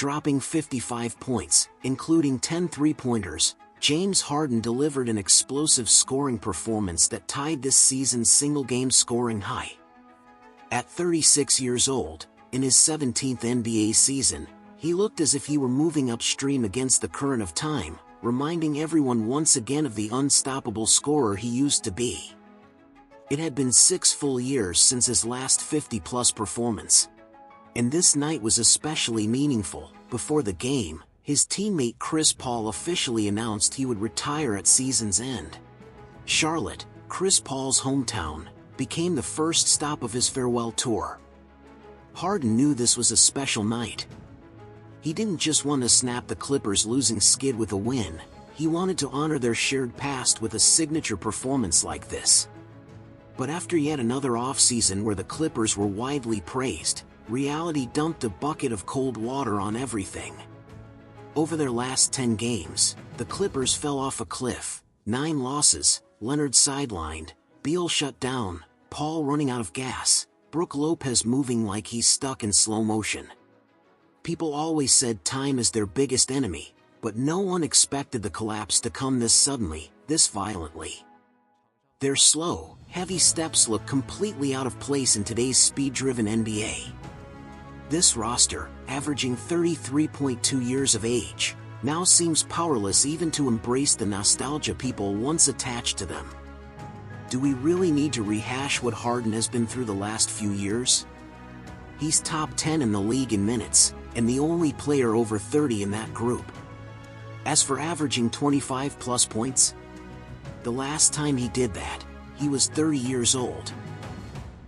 Dropping 55 points, including 10 three-pointers, James Harden delivered an explosive scoring performance that tied this season's single-game scoring high. At 36 years old, in his 17th NBA season, he looked as if he were moving upstream against the current of time, reminding everyone once again of the unstoppable scorer he used to be. It had been 6 full years since his last 50-plus performance. And this night was especially meaningful. Before the game, his teammate Chris Paul officially announced he would retire at season's end. Charlotte, Chris Paul's hometown, became the first stop of his farewell tour. Harden knew this was a special night. He didn't just want to snap the Clippers' losing skid with a win, he wanted to honor their shared past with a signature performance like this. But after yet another offseason where the Clippers were widely praised, reality dumped a bucket of cold water on everything. Over their last 10 games, the Clippers fell off a cliff. 9 losses, Leonard sidelined, Beal shut down, Paul running out of gas, Brook Lopez moving like he's stuck in slow motion. People always said time is their biggest enemy, but no one expected the collapse to come this suddenly, this violently. Their slow, heavy steps look completely out of place in today's speed-driven NBA. This roster, averaging 33.2 years of age, now seems powerless even to embrace the nostalgia people once attached to them. Do we really need to rehash what Harden has been through the last few years? He's top 10 in the league in minutes, and the only player over 30 in that group. As for averaging 25-plus points, the last time he did that, he was 30 years old.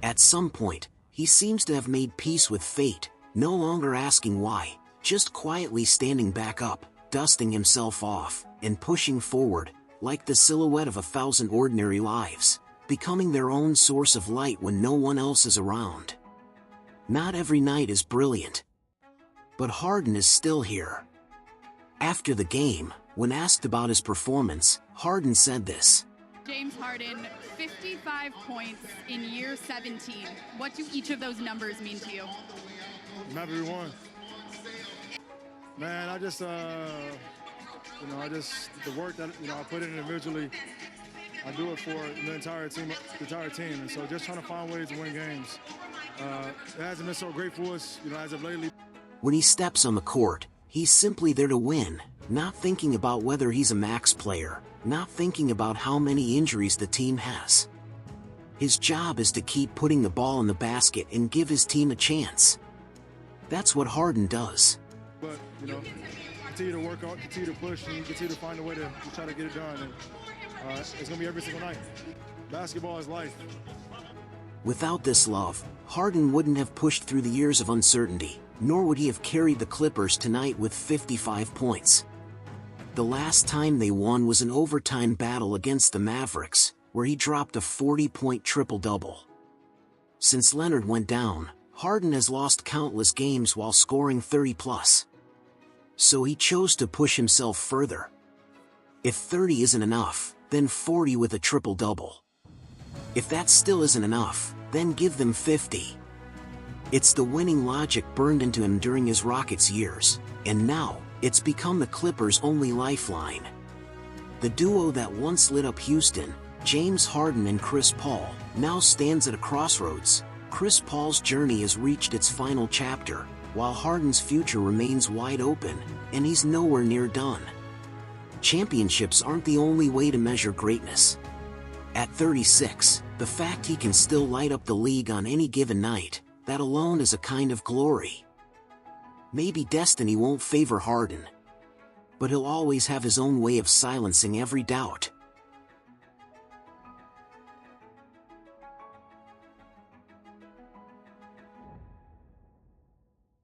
At some point, he seems to have made peace with fate, no longer asking why, just quietly standing back up, dusting himself off, and pushing forward, like the silhouette of 1,000 ordinary lives, becoming their own source of light when no one else is around. Not every night is brilliant. But Harden is still here. After the game, when asked about his performance, Harden said this. James Harden, 55 points in year 17. What do each of those numbers mean to you? I'm happy we won. Man, the work that, I put in individually, I do it for the entire team. And so just trying to find ways to win games. It hasn't been so great for us, as of lately. When he steps on the court, he's simply there to win, not thinking about whether he's a max player, not thinking about how many injuries the team has. His job is to keep putting the ball in the basket and give his team a chance. That's what Harden does. But, continue to work out, continue to push, and continue to find a way to try to get it done. And it's going to be every single night. Basketball is life. Without this love, Harden wouldn't have pushed through the years of uncertainty, nor would he have carried the Clippers tonight with 55 points. The last time they won was an overtime battle against the Mavericks, where he dropped a 40-point triple-double. Since Leonard went down, Harden has lost countless games while scoring 30-plus. So he chose to push himself further. If 30 isn't enough, then 40 with a triple-double. If that still isn't enough, then give them 50. It's the winning logic burned into him during his Rockets years, and now, it's become the Clippers' only lifeline. The duo that once lit up Houston, James Harden and Chris Paul, now stands at a crossroads. Chris Paul's journey has reached its final chapter, while Harden's future remains wide open, and he's nowhere near done. Championships aren't the only way to measure greatness. At 36, the fact he can still light up the league on any given night, that alone is a kind of glory. Maybe destiny won't favor Harden, but he'll always have his own way of silencing every doubt.